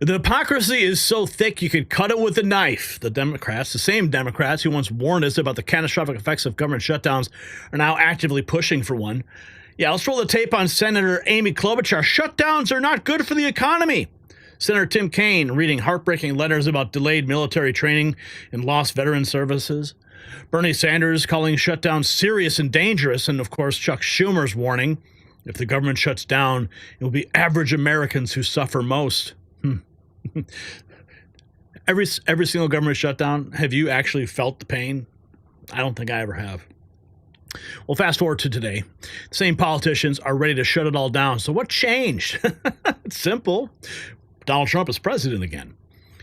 The hypocrisy is so thick you could cut it with a knife. The Democrats, the same Democrats who once warned us about the catastrophic effects of government shutdowns, are now actively pushing for one. Yeah, let's roll the tape on Senator Amy Klobuchar. Shutdowns are not good for the economy. Senator Tim Kaine reading heartbreaking letters about delayed military training and lost veteran services. Bernie Sanders calling shutdowns serious and dangerous. And, of course, Chuck Schumer's warning, if the government shuts down, it will be average Americans who suffer most. Every single government shutdown, have you actually felt the pain? I don't think I ever have. Well, fast forward to today. The same politicians are ready to shut it all down. So what changed? It's simple. Donald Trump is president again.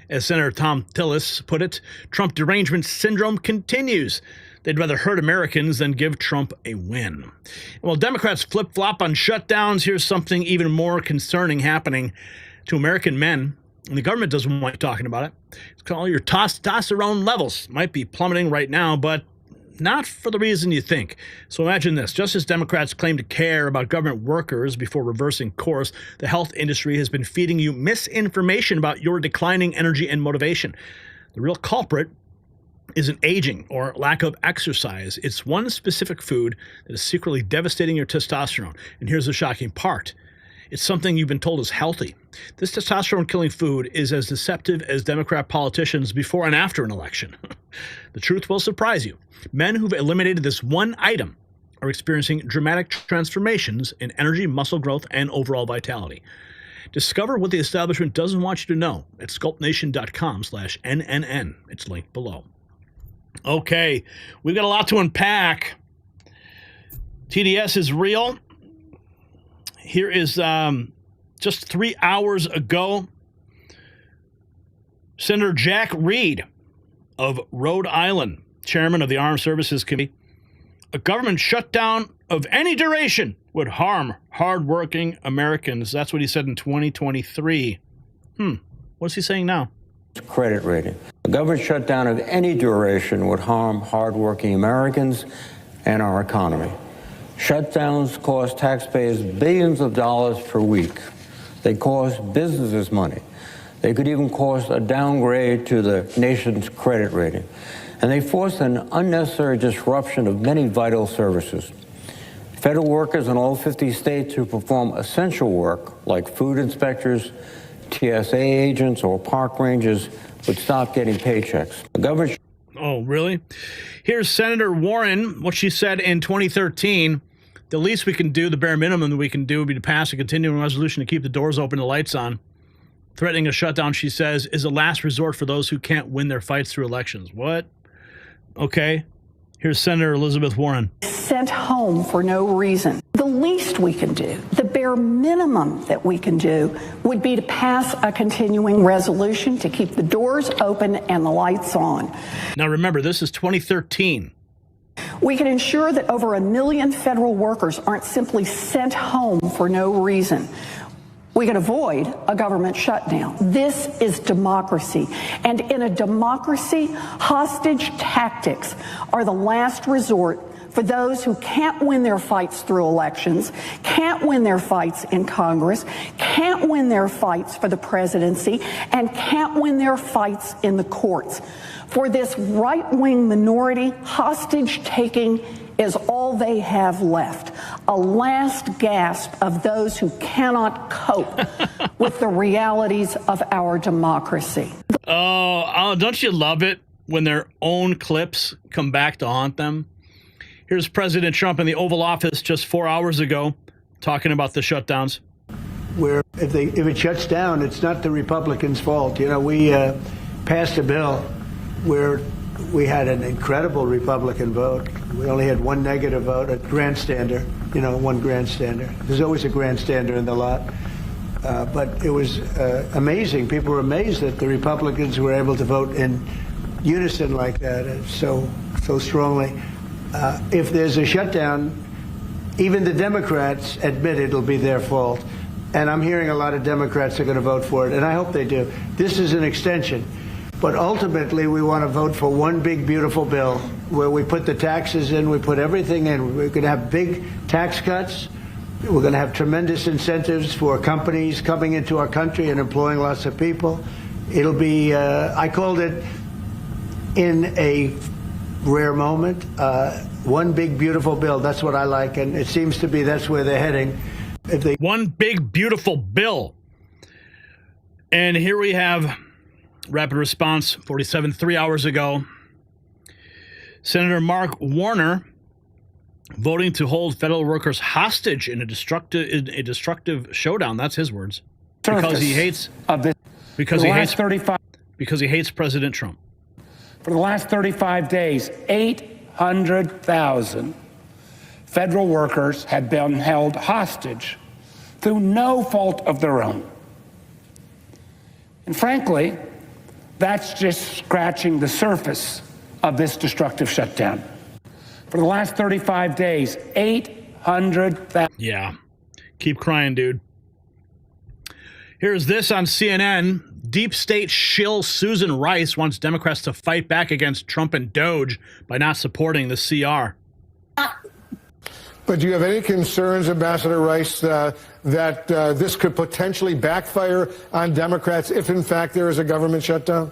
As Senator Tom Tillis put it, Trump derangement syndrome continues. They'd rather hurt Americans than give Trump a win. And while Democrats flip-flop on shutdowns, here's something even more concerning happening to American men, and the government doesn't want you talking about it. It's called your testosterone levels. Might be plummeting right now, but not for the reason you think. So imagine this. Just as Democrats claim to care about government workers before reversing course, the health industry has been feeding you misinformation about your declining energy and motivation. The real culprit isn't aging or lack of exercise. It's one specific food that is secretly devastating your testosterone. And here's the shocking part. It's something you've been told is healthy. This testosterone-killing food is as deceptive as Democrat politicians before and after an election. The truth will surprise you. Men who've eliminated this one item are experiencing dramatic transformations in energy, muscle growth, and overall vitality. Discover what the establishment doesn't want you to know at sculptnation.com/NNN. It's linked below. Okay, we've got a lot to unpack. TDS is real. Here is just 3 hours ago, Senator Jack Reed of Rhode Island, chairman of the Armed Services Committee, a government shutdown of any duration would harm hardworking Americans. That's what he said in 2023. What's he saying now? Credit rating. A government shutdown of any duration would harm hardworking Americans and our economy. Shutdowns cost taxpayers billions of dollars per week. They cost businesses money. They could even cause a downgrade to the nation's credit rating. And they force an unnecessary disruption of many vital services. Federal workers in all 50 states who perform essential work, like food inspectors, TSA agents, or park rangers, would stop getting paychecks. The government. Oh, really? Here's Senator Warren, what she said in 2013. The least we can do, the bare minimum that we can do, would be to pass a continuing resolution to keep the doors open and the lights on. Threatening a shutdown, she says, is a last resort for those who can't win their fights through elections. What? Okay. Here's Senator Elizabeth Warren. Sent home for no reason. The least we can do, the bare minimum that we can do, would be to pass a continuing resolution to keep the doors open and the lights on. Now remember, this is 2013. We can ensure that over 1 million federal workers aren't simply sent home for no reason. We can avoid a government shutdown. This is democracy. And in a democracy, hostage tactics are the last resort for those who can't win their fights through elections, can't win their fights in Congress, can't win their fights for the presidency, and can't win their fights in the courts. For this right-wing minority, hostage-taking is all they have left, a last gasp of those who cannot cope with the realities of our democracy. Oh, don't you love it when their own clips come back to haunt them? Here's President Trump in the Oval Office just 4 hours ago talking about the shutdowns. Where if it shuts down, it's not the Republicans' fault. You know, we passed a bill where we had an incredible Republican vote. We only had one negative vote, a grandstander, one grandstander. There's always a grandstander in the lot. But it was amazing. People were amazed that the Republicans were able to vote in unison like that, so strongly. If there's a shutdown, even the Democrats admit it'll be their fault. And I'm hearing a lot of Democrats are going to vote for it, and I hope they do. This is an extension. But ultimately, we want to vote for one big, beautiful bill where we put the taxes in, we put everything in. We're going to have big tax cuts. We're going to have tremendous incentives for companies coming into our country and employing lots of people. It'll be, I called it, in a rare moment, one big beautiful bill. That's what I like, and it seems to be that's where they're heading. One big beautiful bill. And here we have rapid response 47 3 hours ago. Senator Mark Warner voting to hold federal workers hostage in a destructive showdown. That's his words. Because he hates because he hates President Trump. For the last 35 days, 800,000 federal workers have been held hostage through no fault of their own. And frankly, that's just scratching the surface of this destructive shutdown. For the last 35 days, 800,000. Yeah. Keep crying, dude. Here's this on CNN. Deep state shill Susan Rice wants Democrats to fight back against Trump and Doge by not supporting the CR. But do you have any concerns, Ambassador Rice, that this could potentially backfire on Democrats if, in fact, there is a government shutdown?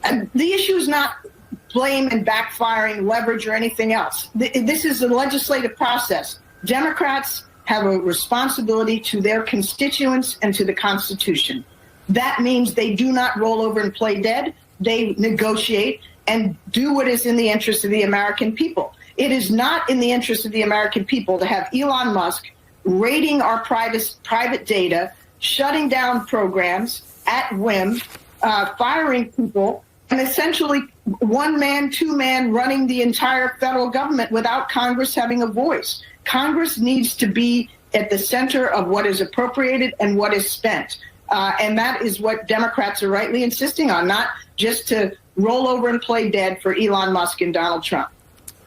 The issue is not blame and backfiring, leverage, or anything else. This is a legislative process. Democrats have a responsibility to their constituents and to the Constitution. That means they do not roll over and play dead. They negotiate and do what is in the interest of the American people. It is not in the interest of the American people to have Elon Musk raiding our private data, shutting down programs at whim, firing people, and essentially one man, two man running the entire federal government without Congress having a voice. Congress needs to be at the center of what is appropriated and what is spent. And that is what Democrats are rightly insisting on, not just to roll over and play dead for Elon Musk and Donald Trump.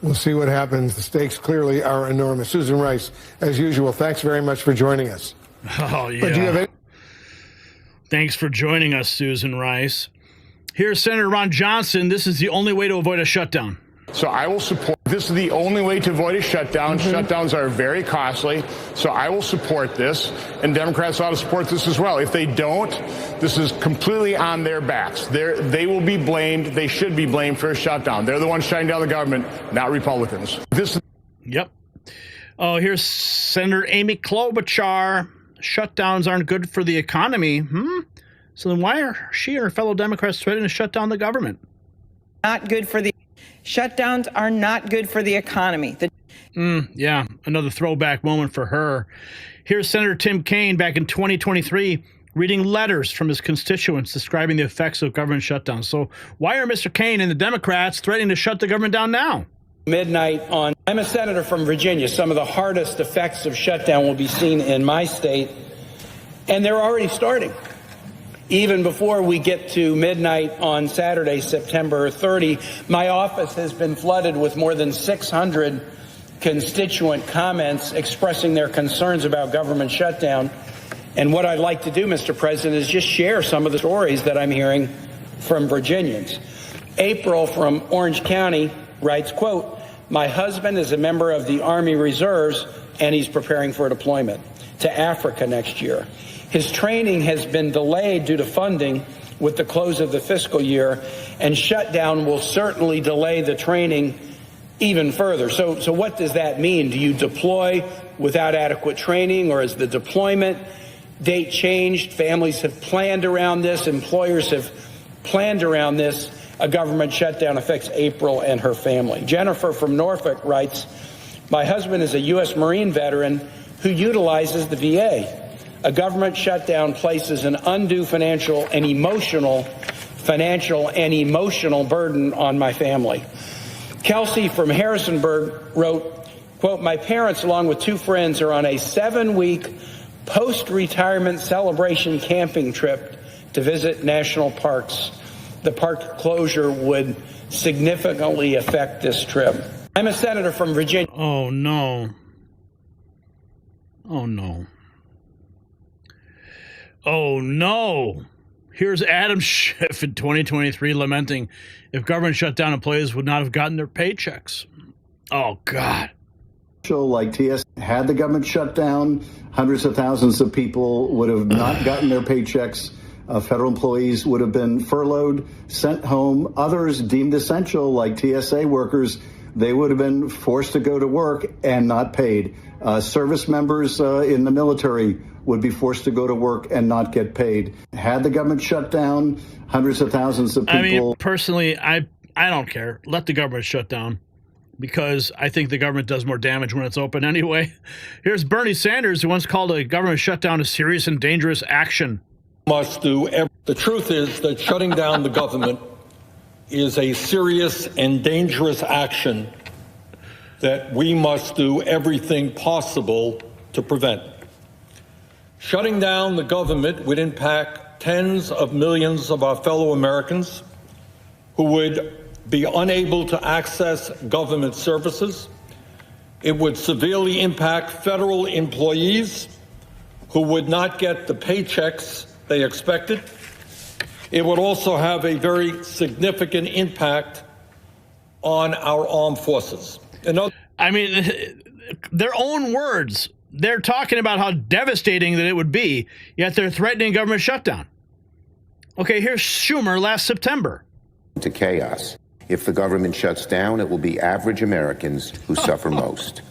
We'll see what happens. The stakes clearly are enormous. Susan Rice, as usual, thanks very much for joining us. Oh, yeah. But do you have any- Thanks for joining us, Susan Rice. Here's Senator Ron Johnson. This is the only way to avoid a shutdown. So I will support. This is the only way to avoid a shutdown. Shutdowns are very costly. So I will support this. And Democrats ought to support this as well. If they don't, this is completely on their backs. They will be blamed. They should be blamed for a shutdown. They're the ones shutting down the government, not Republicans. Yep. Oh, here's Senator Amy Klobuchar. Shutdowns aren't good for the economy. So then why are she and her fellow Democrats threatening to shut down the government? Not good for the shutdowns are not good for the economy. Yeah, another throwback moment for her. Here's Senator Tim Kaine back in 2023 reading letters from his constituents describing the effects of government shutdowns. So why are Mr. Kaine and the Democrats threatening to shut the government down now? Midnight on. I'm a senator from Virginia. Some of the hardest effects of shutdown will be seen in my state, and they're already starting. Even before we get to midnight on Saturday, September 30, my office has been flooded with more than 600 constituent comments expressing their concerns about government shutdown. And what I'd like to do, Mr. President, is just share some of the stories that I'm hearing from Virginians. April from Orange County writes, quote, "My husband is a member of the Army Reserves and he's preparing for deployment to Africa next year. His training has been delayed due to funding with the close of the fiscal year, and shutdown will certainly delay the training even further." So what does that mean? Do you deploy without adequate training, or is the deployment date changed? Families have planned around this. Employers have planned around this. A government shutdown affects April and her family. Jennifer from Norfolk writes, "My husband is a U.S. Marine veteran who utilizes the VA. A government shutdown places an undue financial and emotional burden on my family." Kelsey from Harrisonburg wrote, quote, "My parents, along with two friends, are on a 7-week post-retirement celebration camping trip to visit national parks. The park closure would significantly affect this trip." I'm a senator from Virginia. Oh, no. Oh, no. Oh, no. Here's Adam Schiff in 2023 lamenting if government shutdown employees would not have gotten their paychecks. Oh, God. like TS. Had the government shut down, hundreds of thousands of people would have not gotten their paychecks. Federal employees would have been furloughed, sent home. Others deemed essential, like TSA workers, they would have been forced to go to work and not paid. Service members in the military would be forced to go to work and not get paid. Had the government shut down, hundreds of thousands of people. I mean, personally, I don't care. Let the government shut down, because I think the government does more damage when it's open anyway. Here's Bernie Sanders, who once called a government shutdown a serious and dangerous action. Must do. The truth is that shutting down the government is a serious and dangerous action that we must do everything possible to prevent. Shutting down the government would impact tens of millions of our fellow Americans who would be unable to access government services. It would severely impact federal employees who would not get the paychecks they expected. It would also have a very significant impact on our armed forces. I mean, their own words. They're talking about how devastating that it would be, yet they're threatening government shutdown. Okay, here's Schumer last September. To chaos. If the government shuts down, it will be average Americans who suffer most.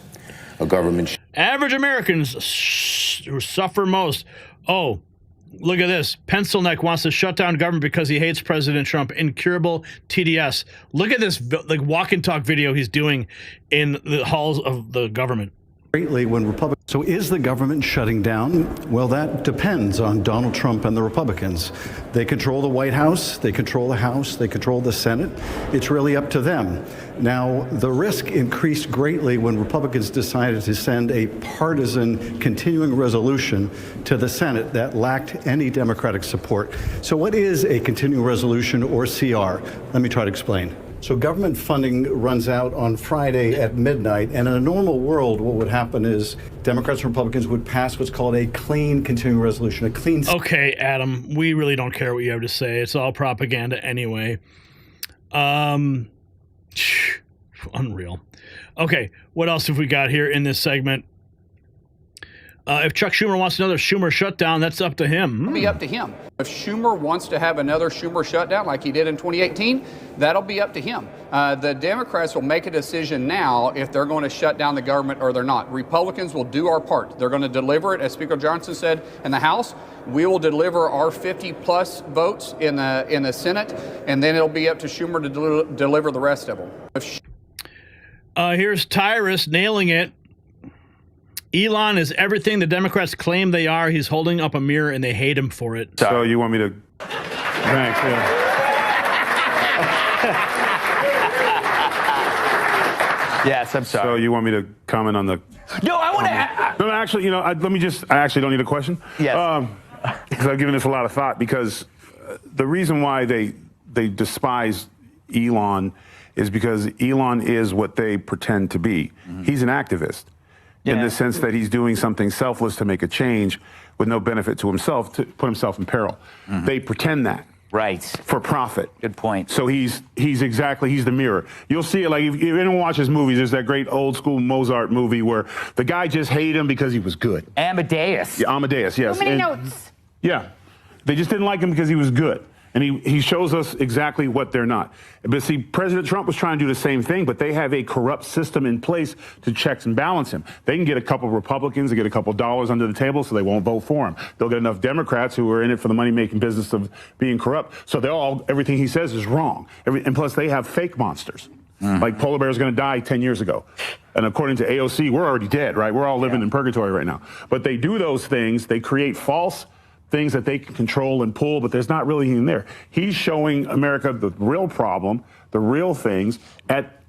A government average Americans who suffer most. Oh, look at this. Pencil neck wants to shut down government because he hates President Trump. Incurable TDS. Look at this like walk and talk video he's doing in the halls of the government. Greatly when Republicans. So is the government shutting down? Well, that depends on Donald Trump and the Republicans. They control the White House, they control the House, they control the Senate. It's really up to them. Now, the risk increased greatly when Republicans decided to send a partisan continuing resolution to the Senate that lacked any Democratic support. So what is a continuing resolution, or CR? Let me try to explain. So government funding runs out on Friday at midnight, and in a normal world, what would happen is Democrats and Republicans would pass what's called a clean continuing resolution, a clean... Okay, Adam, we really don't care what you have to say. It's all propaganda anyway. Unreal. Okay, what else have we got here in this segment? If Chuck Schumer wants another Schumer shutdown, that's up to him. It'll be up to him. If Schumer wants to have another Schumer shutdown like he did in 2018, that'll be up to him. The Democrats will make a decision now if they're going to shut down the government or they're not. Republicans will do our part. They're going to deliver it, as Speaker Johnson said, in the House. We will deliver our 50-plus votes in the Senate, and then it'll be up to Schumer to deliver the rest of them. Here's Tyrus nailing it. Elon is everything the Democrats claim they are. He's holding up a mirror, and they hate him for it. So you want me to... Thanks, yeah. Yes, I'm sorry. So you want me to comment on the... No, I want to... No, actually, you know, I actually don't need a question. Yes. Because I've given this a lot of thought, because the reason why they despise Elon is because Elon is what they pretend to be. Mm-hmm. He's an activist. In the sense that he's doing something selfless to make a change with no benefit to himself, to put himself in peril. Mm-hmm. They pretend that. Right. For profit. Good point. So he's the mirror. You'll see it, like, if anyone watches movies, there's that great old school Mozart movie where the guy just hated him because he was good. Amadeus. Yeah, Amadeus, yes. So many notes. Yeah. They just didn't like him because he was good. And he shows us exactly what they're not. But see, President Trump was trying to do the same thing, but they have a corrupt system in place to checks and balance him. They can get a couple of Republicans to get a couple of dollars under the table so they won't vote for him. They'll get enough Democrats who are in it for the money-making business of being corrupt. So everything he says is wrong. And plus, they have fake monsters. Mm-hmm. Like Polar Bear is going to die 10 years ago. And according to AOC, we're already dead, right? We're all living in purgatory right now. But they do those things. They create false things that they can control and pull, but there's not really anything there. He's showing America the real problem, the real things, at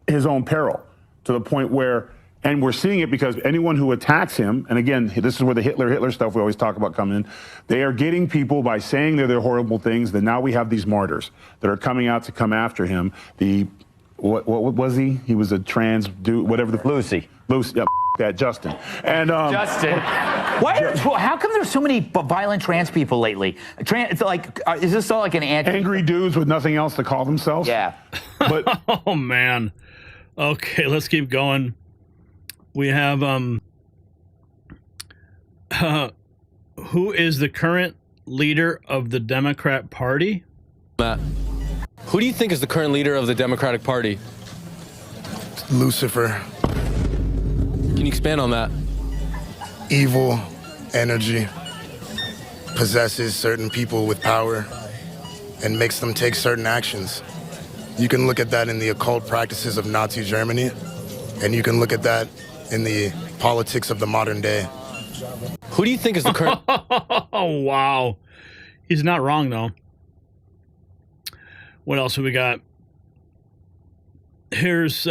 his own peril, to the point where, and we're seeing it because anyone who attacks him, and again, this is where the Hitler stuff we always talk about coming in, they are getting people by saying they're horrible things, that now we have these martyrs that are coming out to come after him. What was he? He was a trans dude, whatever the... Lucy, yeah, that, Justin. And Justin. How come there's so many violent trans people lately? Is this all like an angry dudes with nothing else to call themselves? Yeah. But oh man. Okay, let's keep going. We have who is the current leader of the Democrat Party? Matt, who do you think is the current leader of the Democratic Party? Lucifer. Can you expand on that? Evil energy possesses certain people with power and makes them take certain actions. You can look at that in the occult practices of Nazi Germany, and you can look at that in the politics of the modern day. Who do you think is the current... Oh, wow. He's not wrong, though. What else have we got? Here's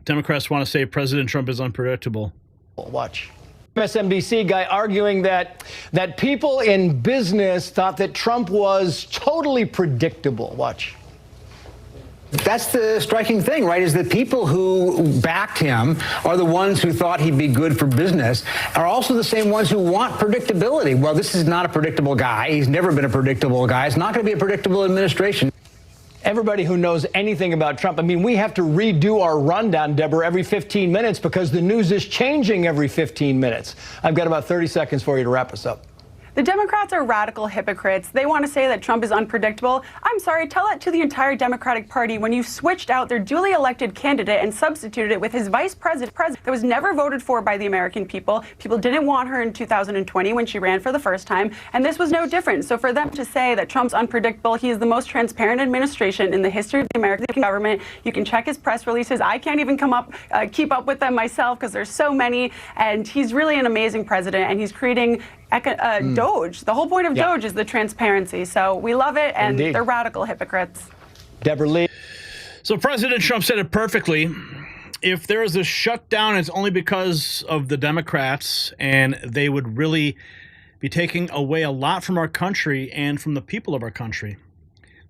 Democrats want to say President Trump is unpredictable. Watch. MSNBC guy arguing that people in business thought that Trump was totally predictable. Watch. That's the striking thing, right, is that people who backed him are the ones who thought he'd be good for business, are also the same ones who want predictability. Well, this is not a predictable guy. He's never been a predictable guy. It's not going to be a predictable administration. Everybody who knows anything about Trump, I mean, we have to redo our rundown, Deborah, every 15 minutes because the news is changing every 15 minutes. I've got about 30 seconds for you to wrap us up. The Democrats are radical hypocrites. They want to say that Trump is unpredictable. I'm sorry, tell that to the entire Democratic Party when you switched out their duly elected candidate and substituted it with his vice president that was never voted for by the American people. People didn't want her in 2020 when she ran for the first time, and this was no different. So for them to say that Trump's unpredictable, he is the most transparent administration in the history of the American government. You can check his press releases. I can't even keep up with them myself because there's so many, and he's really an amazing president, and he's creating Doge. The whole point of Doge is the transparency. So we love it, and they're radical hypocrites. Deborah Lee. So President Trump said it perfectly. If there is a shutdown, it's only because of the Democrats, and they would really be taking away a lot from our country and from the people of our country.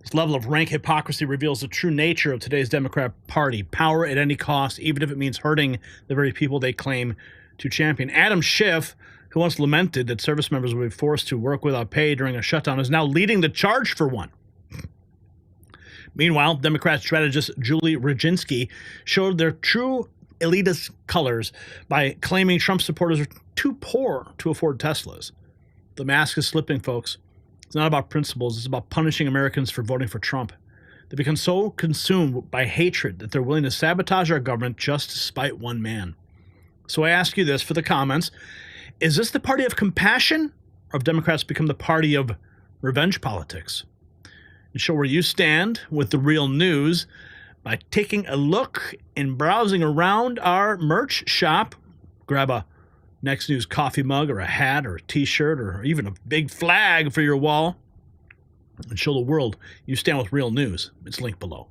This level of rank hypocrisy reveals the true nature of today's Democrat Party. Power at any cost, even if it means hurting the very people they claim to champion. Adam Schiff, who once lamented that service members would be forced to work without pay during a shutdown, is now leading the charge for one. Meanwhile, Democrat strategist Julie Rodzinski showed their true elitist colors by claiming Trump supporters are too poor to afford Teslas. The mask is slipping, folks. It's not about principles. It's about punishing Americans for voting for Trump. They become so consumed by hatred that they're willing to sabotage our government just to spite one man. So I ask you this for the comments. Is this the party of compassion, or have Democrats become the party of revenge politics? And show where you stand with the real news by taking a look and browsing around our merch shop. Grab a Next News coffee mug or a hat or a t-shirt or even a big flag for your wall. And show the world you stand with real news. It's linked below.